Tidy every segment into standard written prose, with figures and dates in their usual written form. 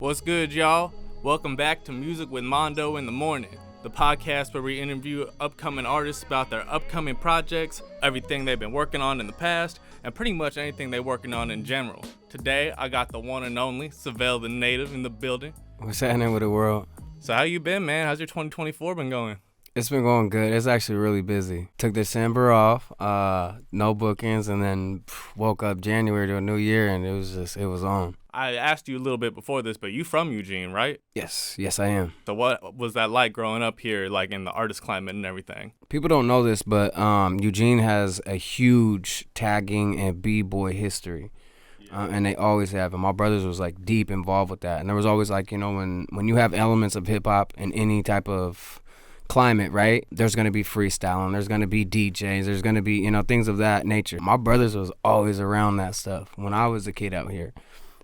What's good, y'all? Welcome back to Music with Mando in the Morning, the podcast where we interview upcoming artists about their upcoming projects, everything they've been working on in the past, and pretty much anything they're working on in general. Today, I got the one and only Savelle Tha Native in the building. What's happening with the world? So how you been, man? How's your 2024 been going? It's been going good. It's actually really busy. Took December off, no bookings, and then woke up January to a new year, and it was on. I asked you a little bit before this, but you from Eugene, right? Yes, I am. So what was that like growing up here, like in the artist climate and everything? People don't know this, but Eugene has a huge tagging and b-boy history. And they always have. And my brothers was like deep involved with that. And there was always like, when you have elements of hip hop in any type of climate, right? There's going to be freestyling. There's going to be DJs. There's going to be, things of that nature. My brothers was always around that stuff when I was a kid out here.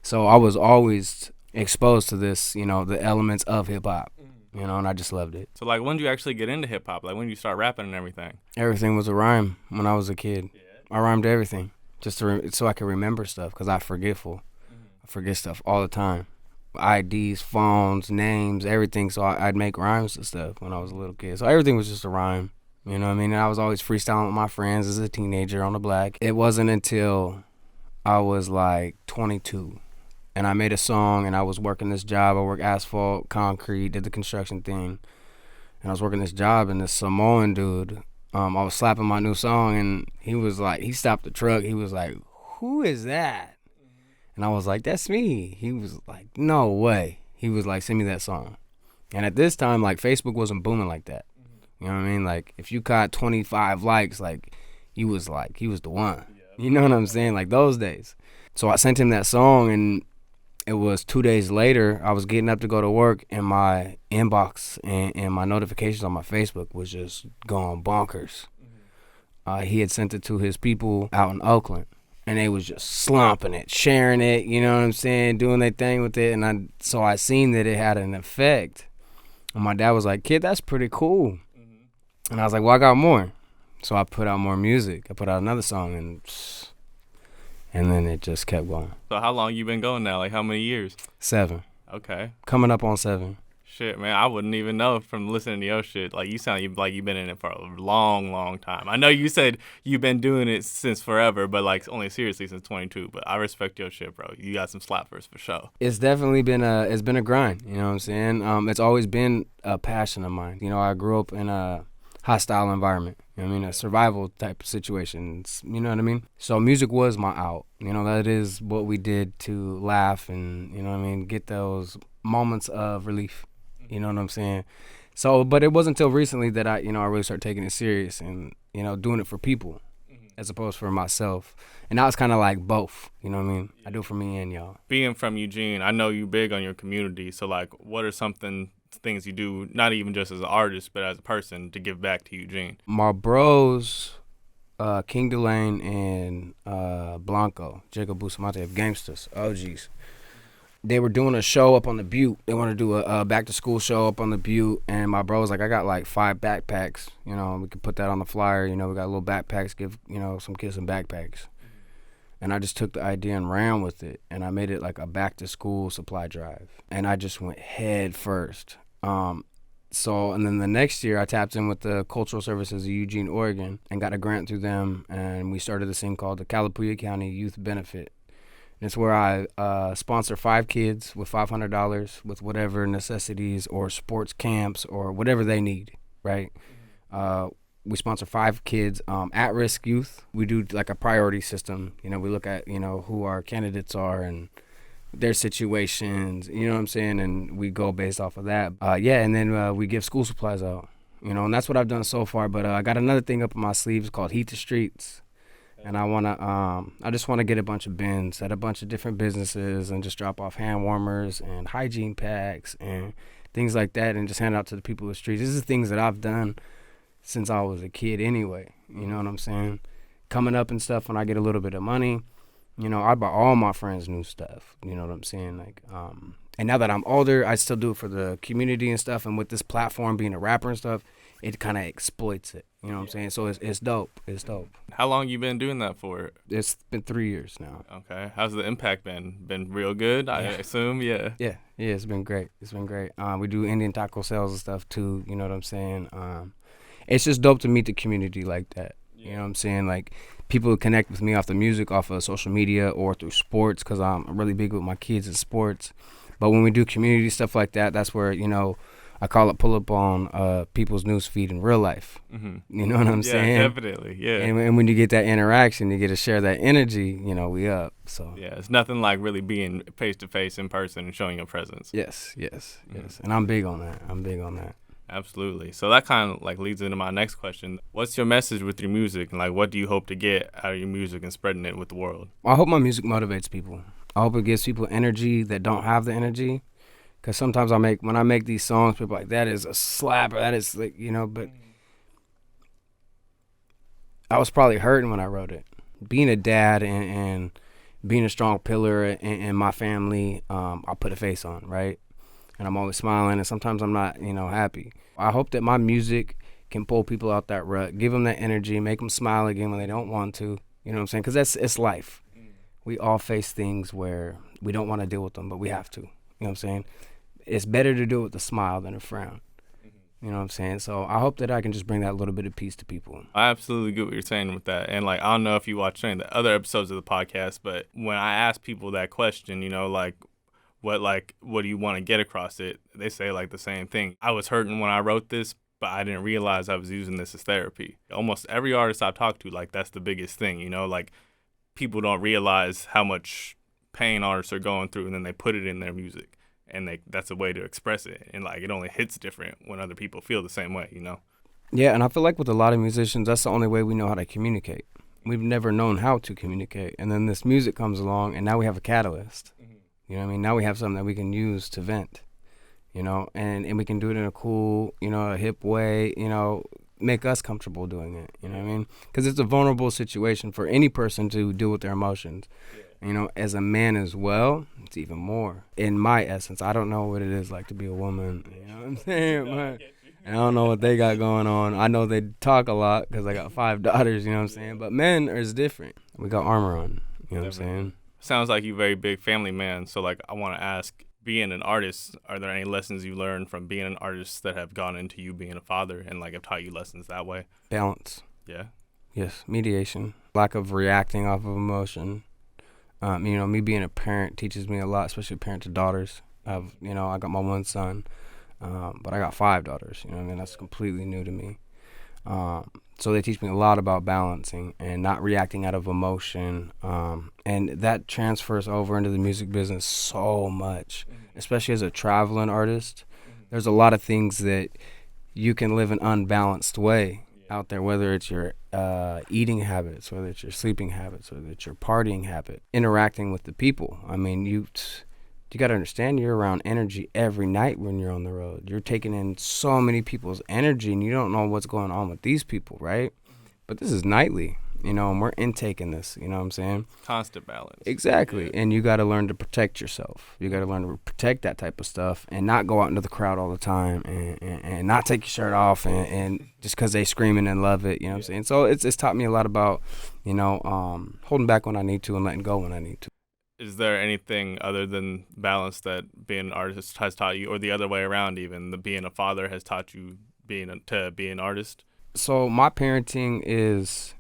So I was always exposed to this, the elements of hip hop, and I just loved it. So like when did you actually get into hip hop? Like when did you start rapping and everything? Everything was a rhyme when I was a kid. Yeah. I rhymed everything just so I could remember stuff because I'm forgetful. I forget stuff all the time. IDs, phones, names, everything. So I'd make rhymes and stuff when I was a little kid. So everything was just a rhyme. You know what I mean? And I was always freestyling with my friends as a teenager on the block. It wasn't until I was like 22 and I made a song and I was working this job. I worked asphalt, concrete, did the construction thing. And I was working this job and this Samoan dude, I was slapping my new song and he stopped the truck. He was like, "Who is that?" And I was like, "That's me." He was like, "No way." He was like, "Send me that song." And at this time, like, Facebook wasn't booming like that. You know what I mean? Like, if you caught 25 likes, like, he was the one. You know what I'm saying? Like, those days. So I sent him that song, and it was 2 days later, I was getting up to go to work, and my inbox and my notifications on my Facebook was just going bonkers. He had sent it to his people out in Oakland. And they was just slumping it, sharing it, you know what I'm saying, doing their thing with it. And so I seen that it had an effect. And my dad was like, "Kid, that's pretty cool." And I was like, "Well, I got more." So I put out more music. I put out another song, and then it just kept going. So how long you been going now? Like how many years? 7. Okay. Coming up on 7. Shit, man, I wouldn't even know from listening to your shit. Like, you sound like you've been in it for a long, long time. I know you said you've been doing it since forever, but, like, only seriously since 22. But I respect your shit, bro. You got some slappers for sure. It's definitely been a grind, you know what I'm saying? It's always been a passion of mine. I grew up in a hostile environment, a survival type of situations, you know what I mean? So music was my out. That is what we did to laugh and, get those moments of relief. You know what I'm saying? So, but it wasn't until recently that I really started taking it serious and, doing it for people as opposed for myself. And now it's kind of like both, you know what I mean? I do it for me and y'all. Being from Eugene, I know you big on your community. So, like, what are things you do, not even just as an artist, but as a person to give back to Eugene? My bros, King Delane and Blanco, Jacob Bustamante of Gangsters, OGs. They were doing a show up on the Butte. They wanted to do a back-to-school show up on the Butte. And my bro was like, "I got like 5 backpacks. We could put that on the flyer. We got little backpacks, give, some kids some backpacks." And I just took the idea and ran with it. And I made it like a back-to-school supply drive. And I just went head first. And then the next year, I tapped in with the Cultural Services of Eugene, Oregon, and got a grant through them. And we started this thing called the Calapooya County Youth Benefit. It's where I sponsor 5 kids with $500 with whatever necessities or sports camps or whatever they need, right? We sponsor 5 kids, at-risk youth. We do like a priority system. We look at, who our candidates are and their situations, you know what I'm saying? And we go based off of that. And then we give school supplies out, and that's what I've done so far. But I got another thing up in my sleeves called Heat the Streets. And I just want to get a bunch of bins at a bunch of different businesses and just drop off hand warmers and hygiene packs and things like that and just hand out to the people of the streets. This is things that I've done since I was a kid anyway, you know what I'm saying? Coming up and stuff, when I get a little bit of money, I buy all my friends new stuff, you know what I'm saying? Like, and now that I'm older, I still do it for the community and stuff. And with this platform being a rapper and stuff, it kind of exploits it. You know what I'm saying? So it's dope. It's dope. How long you been doing that for? It's been 3 years now. Okay. How's the impact been? Been real good, I assume? Yeah. Yeah, it's been great. It's been great. We do Indian taco sales and stuff too, you know what I'm saying? It's just dope to meet the community like that. You know what I'm saying? Like, people who connect with me off the music, off of social media, or through sports, because I'm really big with my kids in sports. But when we do community stuff like that, that's where, you know, I call it pull up on people's news feed in real life. Mm-hmm. You know what I'm saying? Yeah, definitely. Yeah. And when you get that interaction, you get to share that energy, you know, we up. So yeah, it's nothing like really being face to face in person and showing your presence. Yes. And I'm big on that. Absolutely. So that kind of like leads into my next question. What's your message with your music, and like what do you hope to get out of your music and spreading it with the world? I hope my music motivates people. I hope it gives people energy that don't have the energy. Because sometimes when I make these songs, people are like, that is a slapper, that is like, you know, but I was probably hurting when I wrote it. Being a dad and being a strong pillar in my family, I put a face on, right? And I'm always smiling, and sometimes I'm not, you know, happy. I hope that my music can pull people out that rut, give them that energy, make them smile again when they don't want to, you know what I'm saying? Because it's life. We all face things where we don't want to deal with them, but we have to, you know what I'm saying? It's better to do it with a smile than a frown. You know what I'm saying? So I hope that I can just bring that little bit of peace to people. I absolutely get what you're saying with that. And like, I don't know if you watched any of the other episodes of the podcast, but when I ask people that question, you know, like what do you want to get across it? They say like the same thing. I was hurting when I wrote this, but I didn't realize I was using this as therapy. Almost every artist I've talked to, like, that's the biggest thing, you know, like people don't realize how much pain artists are going through, and then they put it in their music. And that's a way to express it. And, like, it only hits different when other people feel the same way, you know? Yeah, and I feel like with a lot of musicians, that's the only way we know how to communicate. We've never known how to communicate. And then this music comes along, and now we have a catalyst. You know what I mean? Now we have something that we can use to vent, you know? And we can do it in a cool, you know, a hip way, you know, make us comfortable doing it, you know what I mean? Because it's a vulnerable situation for any person to deal with their emotions. You know, as a man as well, it's even more. In my essence, I don't know what it is like to be a woman. You know what I'm saying? But I don't know what they got going on. I know they talk a lot because I got 5 daughters, you know what I'm saying? But men is different. We got armor on, you know what I'm saying? Sounds like you're a very big family man. So, like, I want to ask, being an artist, are there any lessons you learned from being an artist that have gone into you being a father and, like, have taught you lessons that way? Balance. Yeah? Yes, mediation. Lack of reacting off of emotion. You know, me being a parent teaches me a lot, especially a parent to daughters. I got my one son, but I got 5 daughters. You know what I mean? That's completely new to me. So they teach me a lot about balancing and not reacting out of emotion. And that transfers over into the music business so much, especially as a traveling artist. There's a lot of things that you can live an unbalanced way out there, whether it's your eating habits, whether it's your sleeping habits, whether it's your partying habit, interacting with the people. I mean, you got to understand, you're around energy every night when you're on the road. You're taking in so many people's energy, and you don't know what's going on with these people, right? But this is nightly, you know, and we're intaking this, you know what I'm saying? Constant balance. Exactly. Yeah. And you got to learn to protect yourself. You got to learn to protect that type of stuff and not go out into the crowd all the time and not take your shirt off and just because they screaming and love it, you know what I'm saying? So it's taught me a lot about, you know, holding back when I need to and letting go when I need to. Is there anything other than balance that being an artist has taught you, or the other way around even, the being a father has taught you to be an artist? So my parenting is,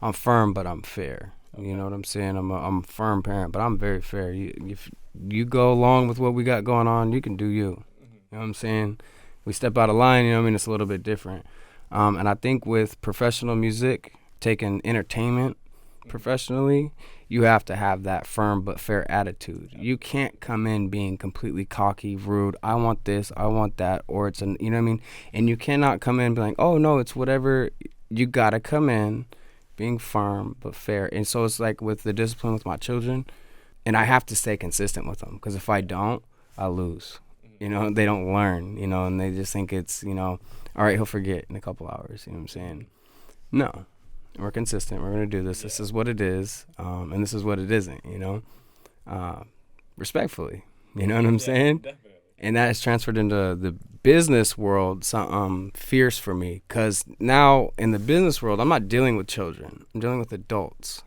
I'm firm, but I'm fair. Okay. You know what I'm saying? I'm a firm parent, but I'm very fair. If you go along with what we got going on, you can do you. You know what I'm saying? We step out of line, you know what I mean? It's a little bit different. And I think with professional music, taking entertainment professionally, you have to have that firm but fair attitude. You can't come in being completely cocky, rude. I want this, I want that, or it's you know what I mean? And you cannot come in and be like, oh no, it's whatever. You gotta come in being firm but fair. And so it's like with the discipline with my children, and I have to stay consistent with them, because if I don't, I lose. You know, they don't learn, you know, and they just think it's, you know, all right, he'll forget in a couple hours, you know what I'm saying? No. We're consistent. We're going to do this. This is what it is, and this is what it isn't, you know, respectfully. You know what I'm saying? Definitely. And that is transferred into the business world something fierce for me, because now in the business world, I'm not dealing with children. I'm dealing with adults.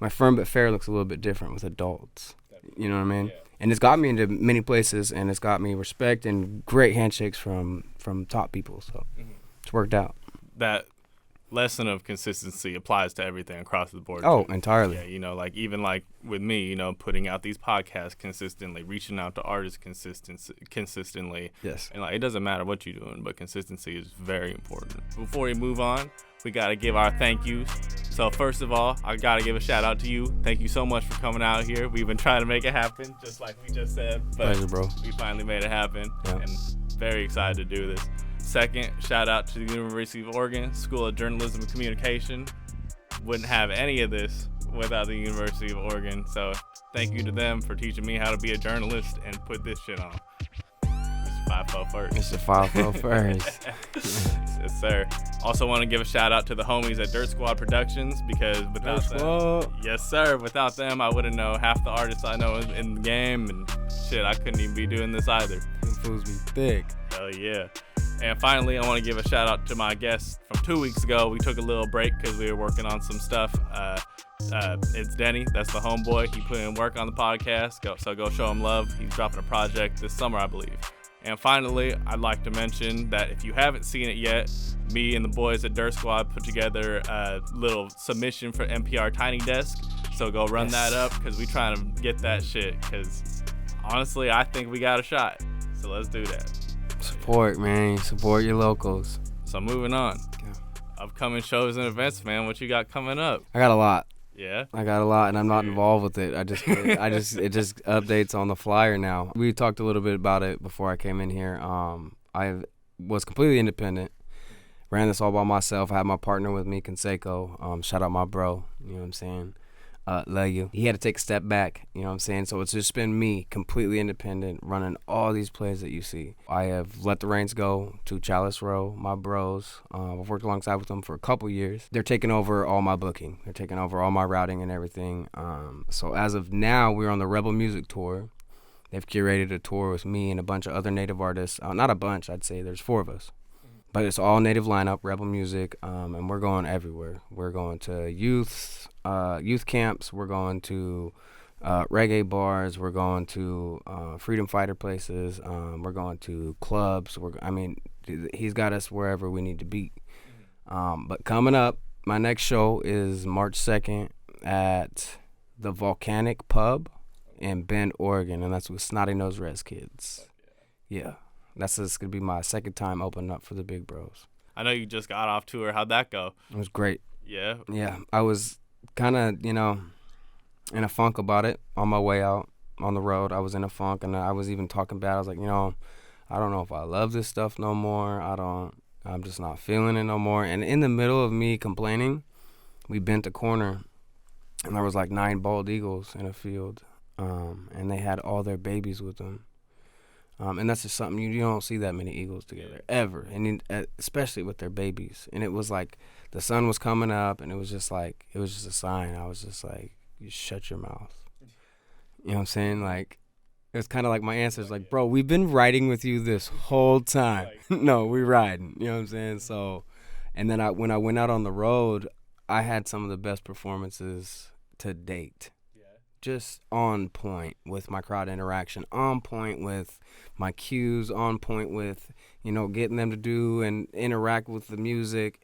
My Firm But Fair looks a little bit different with adults. You know what I mean? Yeah. And it's got me into many places, and it's got me respect and great handshakes from top people. So it's worked out. That lesson of consistency applies to everything across the board. Oh, entirely. Yeah, you know, like even like with me, you know, putting out these podcasts consistently, reaching out to artists consistently. Yes. And like it doesn't matter what you're doing, but consistency is very important. Before we move on, we got to give our thank yous. So first of all, I got to give a shout out to you. Thank you so much for coming out here. We've been trying to make it happen, just like we just said. But pleasure, bro. We finally made it happen. Yeah. And very excited to do this. Second, shout out to the University of Oregon School of Journalism and Communication. Wouldn't have any of this without the University of Oregon. So thank you to them for teaching me how to be a journalist and put this shit on. It's 5-0 first. It's a 5-0 first. Yes, sir. Also want to give a shout out to the homies at Dirt Squad Productions, because without them, yes sir, without them I wouldn't know half the artists I know in the game, and shit, I couldn't even be doing this either. Them fools be thick. Hell yeah. And finally, I want to give a shout out to my guest from 2 weeks ago. We took a little break because we were working on some stuff. It's Denny. That's the homeboy. He put in work on the podcast, so go show him love. He's dropping a project this summer, I believe. And finally, I'd like to mention that if you haven't seen it yet, me and the boys at Dirt Squad put together a little submission for NPR Tiny Desk. So go run that up, because we trying to get that shit, because honestly, I think we got a shot. So let's do that. Support, man. Support your locals. So moving on. Yeah. Upcoming shows and events, man. What you got coming up? I got a lot. Yeah? I got a lot, and I'm not involved with it. It just updates on the flyer now. We talked a little bit about it before I came in here. I was completely independent. Ran this all by myself. I had my partner with me, Conseco. Shout out my bro. You know what I'm saying? Love you. He had to take a step back, you know what I'm saying? So it's just been me, completely independent, running all these plays that you see. I have let the reins go to Chalice Row, my bros. I've worked alongside with them for a couple years. They're taking over all my booking. They're taking over all my routing and everything. So as of now, we're on the Rebel Music Tour. They've curated a tour with me and a bunch of other Native artists. Not a bunch, I'd say. There's 4 of us. But it's all Native lineup, Rebel Music, and we're going everywhere. We're going to youth camps. We're going to reggae bars. We're going to freedom fighter places. We're going to clubs. He's got us wherever we need to be. But coming up, my next show is March 2nd at the Volcanic Pub in Bend, Oregon, and that's with Snotty Nose Res Kids. Yeah. That's going to be my second time opening up for the big bros. I know you just got off tour. How'd that go? It was great. Yeah? Yeah. I was kind of, in a funk about it on my way out on the road. I was in a funk, and I was even talking bad. I was like, I don't know if I love this stuff no more. I'm just not feeling it no more. And in the middle of me complaining, we bent a corner, and there was like 9 bald eagles in a field, and they had all their babies with them. And that's just something you don't see that many eagles together ever, and especially with their babies. And it was like the sun was coming up, and it was just a sign. I was just like, you shut your mouth. You know what I'm saying? Like, it was kind of like my answer is like, bro, we've been riding with you this whole time. No, we riding. You know what I'm saying? So, and then when I went out on the road, I had some of the best performances to date. Just on point with my crowd interaction, on point with my cues, on point with, getting them to do and interact with the music.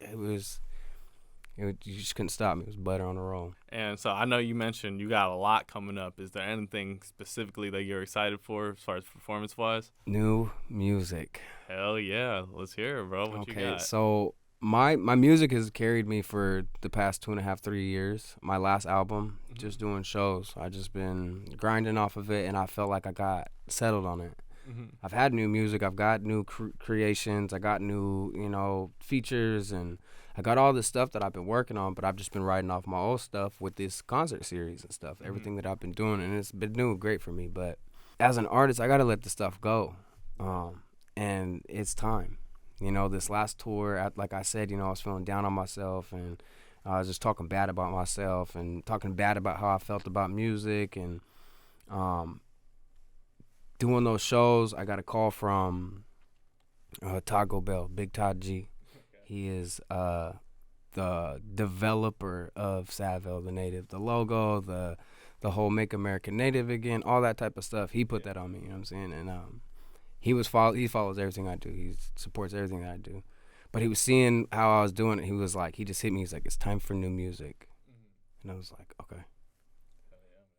You just couldn't stop me. It was butter on the roll. And so I know you mentioned you got a lot coming up. Is there anything specifically that you're excited for as far as performance-wise? New music. Hell yeah. Let's hear it, bro. What you got? Okay, so my music has carried me for the past 2.5, 3 years. My last album, just doing shows. I just been grinding off of it, and I felt like I got settled on it. Mm-hmm. I've had new music. I've got new creations. I got new, features, and I got all this stuff that I've been working on, but I've just been writing off my old stuff with this concert series and stuff, everything that I've been doing, and it's been doing great for me. But as an artist, I got to let the stuff go, and it's time. This last tour, like I said, I was feeling down on myself, and I was just talking bad about myself and talking bad about how I felt about music. And doing those shows, I got a call from Taco Bell, Big Todd G. Okay. He is the developer of Savelle Tha Native, the logo, the whole Make America Native Again, all that type of stuff. He put that on me. You know what I'm saying? And he follows everything I do. He supports everything that I do. But he was seeing how I was doing it. He was like, he just hit me. He's like, it's time for new music. And I was like, okay,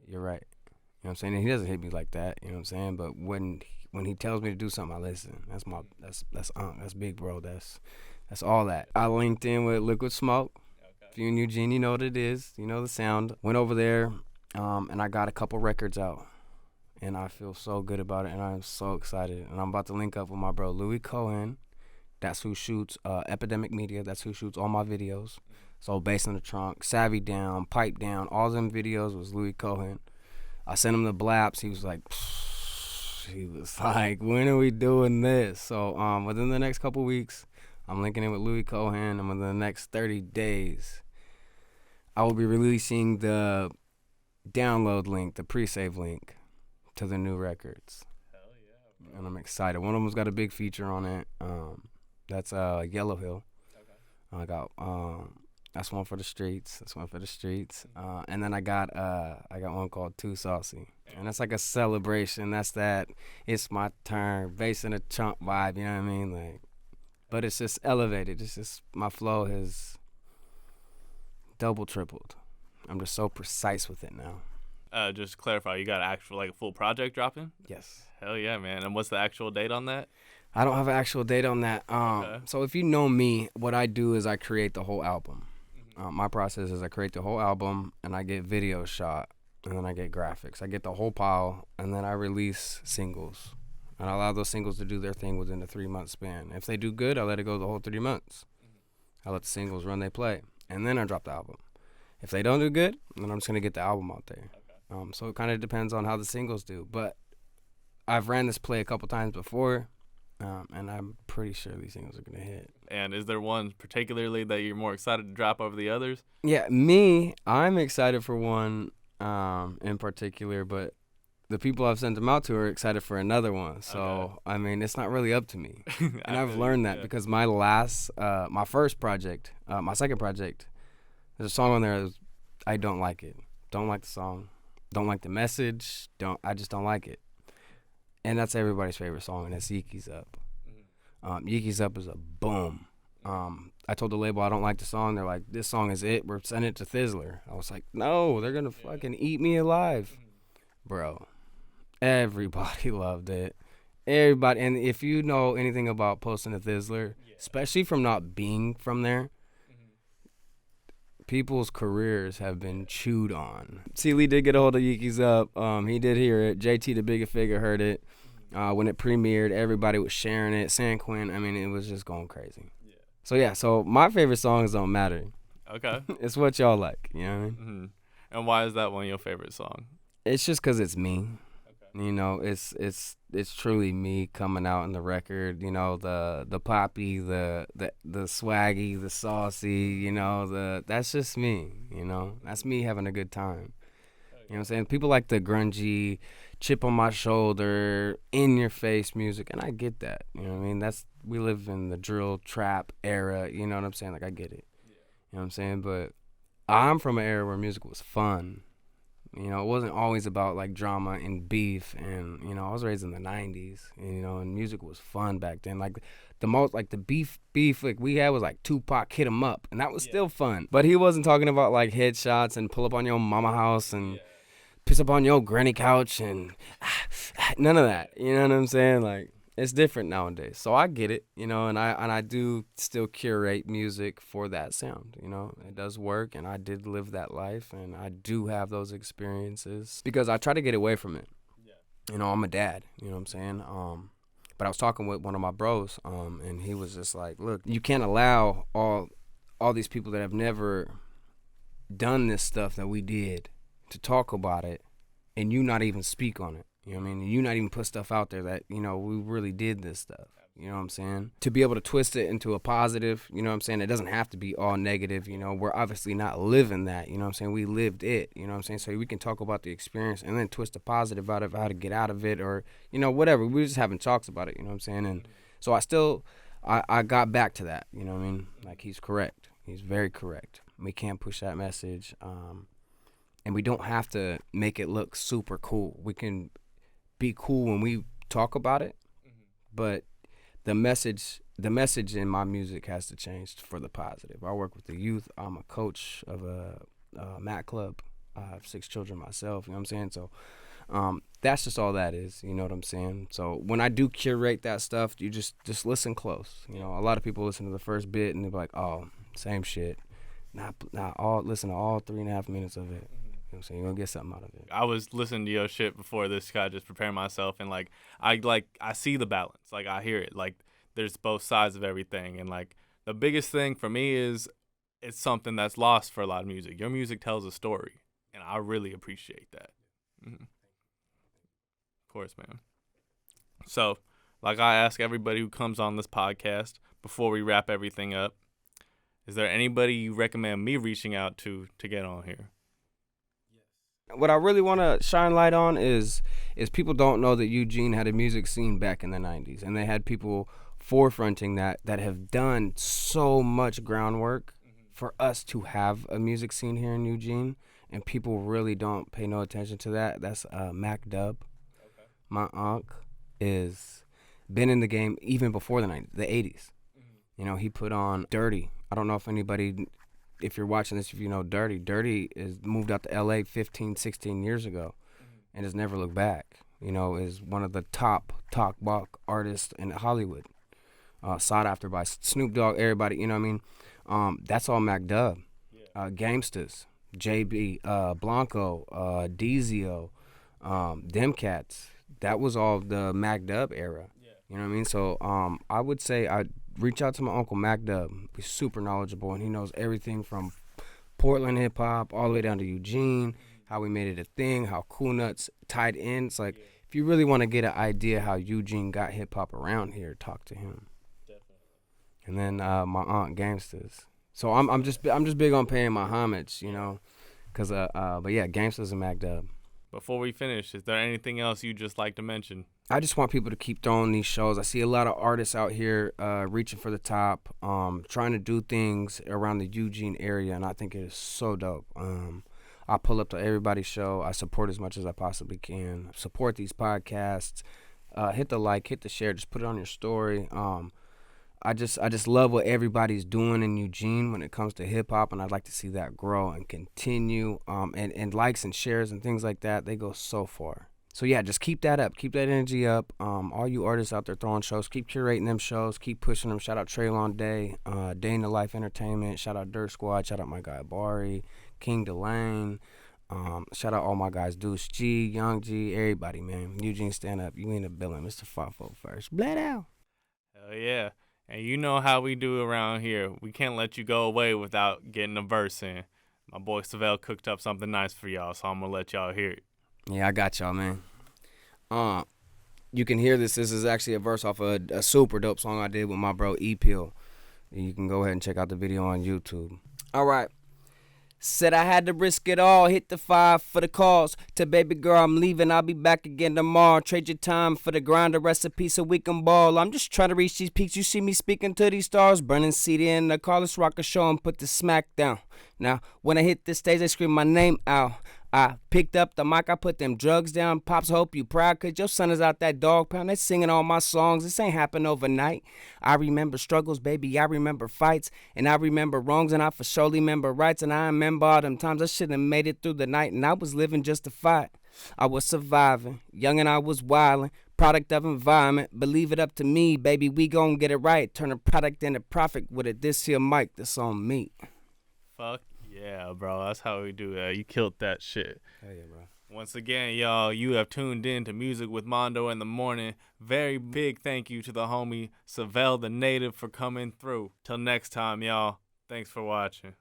you're right. You know what I'm saying? And he doesn't hit me like that. You know what I'm saying? But when he tells me to do something, I listen. That's big, bro. That's all that. I linked in with Liquid Smoke. If you and Eugene, you know what it is. You know the sound. Went over there, and I got a couple records out. And I feel so good about it, and I'm so excited. And I'm about to link up with my bro, Louis Cohen. That's who shoots Epidemic Media. That's who shoots all my videos. So Bass in the Trunk, Savvy Down, Pipe Down, all them videos was Louis Cohen. I sent him the blaps. He was like, when are we doing this? So within the next couple weeks, I'm linking in with Louis Cohen, and within the next 30 days, I will be releasing the download link, the pre-save link to the new records. Hell yeah, bro. And I'm excited. One of them's got a big feature on it. That's Yellow Hill. Okay. I got that's one for the streets. And then I got one called Too Saucy, and that's like a celebration. That's that. It's my turn. Bass in a chunk vibe. You know what I mean? Like, but it's just elevated. It's just my flow has double tripled. I'm just so precise with it now. Just to clarify, you got actual like a full project dropping? Yes. Hell yeah, man. And what's the actual date on that? I don't have an actual date on that. Okay. So if you know me, what I do is I create the whole album. My process is I create the whole album, and I get video shot, and then I get graphics. I get the whole pile, and then I release singles. And I allow those singles to do their thing within a 3-month span. If they do good, I let it go the whole 3 months. I let the singles run their play, and then I drop the album. If they don't do good, then I'm just going to get the album out there. So it kind of depends on how the singles do. But I've ran this play a couple times before, and I'm pretty sure these singles are going to hit. And is there one particularly that you're more excited to drop over the others? Yeah, I'm excited for one in particular, but the people I've sent them out to are excited for another one. So, Okay. I mean, it's not really up to me. And I've learned that because my first project, my second project, there's a song on there, I don't like it. Don't like the song. Don't like the message. I just don't like it. And that's everybody's favorite song, and that's Yeeky's Up. Yeeky's Up is a boom. I told the label I don't like the song. They're like, this song is it. We're sending it to Thizzler. I was like, no, they're going to fucking eat me alive. Bro, everybody loved it. Everybody. And if you know anything about posting to Thizzler, especially from not being from there, people's careers have been chewed on. C. Lee did get a hold of Yeeky's Up. He did hear it. JT the Bigger Figure heard it. When it premiered, everybody was sharing it. San Quinn, I mean, it was just going crazy. So my favorite songs don't matter. Okay. It's what y'all like, you know what I mean? Mm-hmm. And why is that one of your favorite songs? It's just because it's me. Okay. You know, it's truly me coming out in the record. You know, the poppy, the swaggy, the saucy. You know, that's just me. You know, that's me having a good time. You know what I'm saying? People like the grungy, chip on my shoulder, in your face music, and I get that. You know what I mean? We live in the drill trap era. You know what I'm saying? Like, I get it. You know what I'm saying? But I'm from an era where music was fun. You know, it wasn't always about like drama and beef. And you know, I was raised in the '90s. And, you know, and music was fun back then. Like the beef like we had was like Tupac Hit 'Em Up, and that was still fun. But he wasn't talking about like headshots and pull up on your mama house and piss up on your granny couch and none of that. You know what I'm saying? Like, it's different nowadays. So I get it, you know, and I do still curate music for that sound, you know. It does work, and I did live that life, and I do have those experiences because I try to get away from it. You know, I'm a dad, you know what I'm saying? But I was talking with one of my bros, and he was just like, look, you can't allow all these people that have never done this stuff that we did to talk about it and you not even speak on it. You know what I mean? You not even put stuff out there that, you know, we really did this stuff. You know what I'm saying? To be able to twist it into a positive, you know what I'm saying? It doesn't have to be all negative, you know. We're obviously not living that, you know what I'm saying? We lived it, you know what I'm saying? So we can talk about the experience and then twist the positive out of how to get out of it or, you know, whatever. We're just having talks about it, you know what I'm saying? And So I got back to that. You know what I mean? Like, he's correct. He's very correct. We can't push that message, and we don't have to make it look super cool. We can be cool when we talk about it, but the message in my music has to change for the positive. I work with the youth. I'm a coach of a mat club. I have 6 children myself. You know what I'm saying? So that's just all that is. You know what I'm saying? So when I do curate that stuff, you just listen close. You know, a lot of people listen to the first bit and they're like, oh, same shit. Not all. Listen to all 3.5 minutes of it. You know what I'm saying? You're gonna get something out of it. I was listening to your shit before this guy, just preparing myself, and like I see the balance. Like, I hear it. Like, there's both sides of everything, and like the biggest thing for me is it's something that's lost for a lot of music. Your music tells a story, and I really appreciate that. Mm-hmm. Of course, man. So, like I ask everybody who comes on this podcast before we wrap everything up, is there anybody you recommend me reaching out to get on here? What I really want to shine light on is people don't know that Eugene had a music scene back in the 90s, and they had people forefronting that have done so much groundwork for us to have a music scene here in Eugene, and people really don't pay no attention to that. That's Mac Dub. Okay. My uncle is been in the game even before the 90s, the 80s. You know, he put on Dirty. I don't know if you're watching this, if you know Dirty. Dirty is moved out to L.A. 15, 16 years ago and has never looked back. You know, is one of the top block artists in Hollywood. Sought after by Snoop Dogg, everybody, you know what I mean? That's all Mac Dub. Gamesters, JB, Blanco, Dizio, them cats. That was all the Mac Dub era. You know what I mean? So I would say I'd reach out to my uncle Mac Dub. He's super knowledgeable, and he knows everything from Portland hip hop all the way down to Eugene, how we made it a thing, how Cool Nuts tied in. It's like, if you really want to get an idea how Eugene got hip hop around here, talk to him. Definitely. And then my aunt Gamesters. So I'm just big on paying my homage, you know, cause but yeah, Gamesters and Mac Dub. Before we finish, is there anything else you'd just like to mention? I just want people to keep throwing these shows. I see a lot of artists out here reaching for the top, trying to do things around the Eugene area, and I think it is so dope. I pull up to everybody's show. I support as much as I possibly can. Support these podcasts. Hit the like, hit the share. Just put it on your story. I just love what everybody's doing in Eugene when it comes to hip hop, and I'd like to see that grow and continue. And likes and shares and things like that, they go so far. So yeah, just keep that up, keep that energy up. All you artists out there throwing shows, keep curating them shows, keep pushing them. Shout out Traylon Day, Day in the Life Entertainment. Shout out Dirt Squad. Shout out my guy Bari, King Delane. Shout out all my guys, Deuce G, Young G, everybody, man. Eugene, stand up. You in the building, Mr. Fafo first. Bled out. Hell yeah. And you know how we do around here. We can't let you go away without getting a verse in. My boy Savelle cooked up something nice for y'all, so I'm going to let y'all hear it. Yeah, I got y'all, man. You can hear this. This is actually a verse off of a super dope song I did with my bro E-Pill. You can go ahead and check out the video on YouTube. All right. Said I had to risk it all, hit the 5 for the cause. To baby girl, I'm leaving, I'll be back again tomorrow. Trade your time for the grind, a recipe so we can ball. I'm just trying to reach these peaks, you see me speaking to these stars. Burning CD in the car, let's rock a show and put the smack down. Now, when I hit the stage, they scream my name out. I picked up the mic, I put them drugs down. Pops, hope you proud, cause your son is out that dog pound. They singing all my songs, this ain't happen overnight. I remember struggles, baby, I remember fights. And I remember wrongs, and I for surely remember rights. And I remember all them times I shouldn't have made it through the night. And I was living just to fight. I was surviving, young and I was wildin'. Product of environment, believe it up to me, baby, we gon' get it right. Turn a product into profit with a this here mic that's on me. Fuck yeah, bro. That's how we do that. You killed that shit. Hell yeah, bro. Once again, y'all, you have tuned in to Music with Mando in the Morning. Very big thank you to the homie Savelle Tha Native for coming through. Till next time, y'all. Thanks for watching.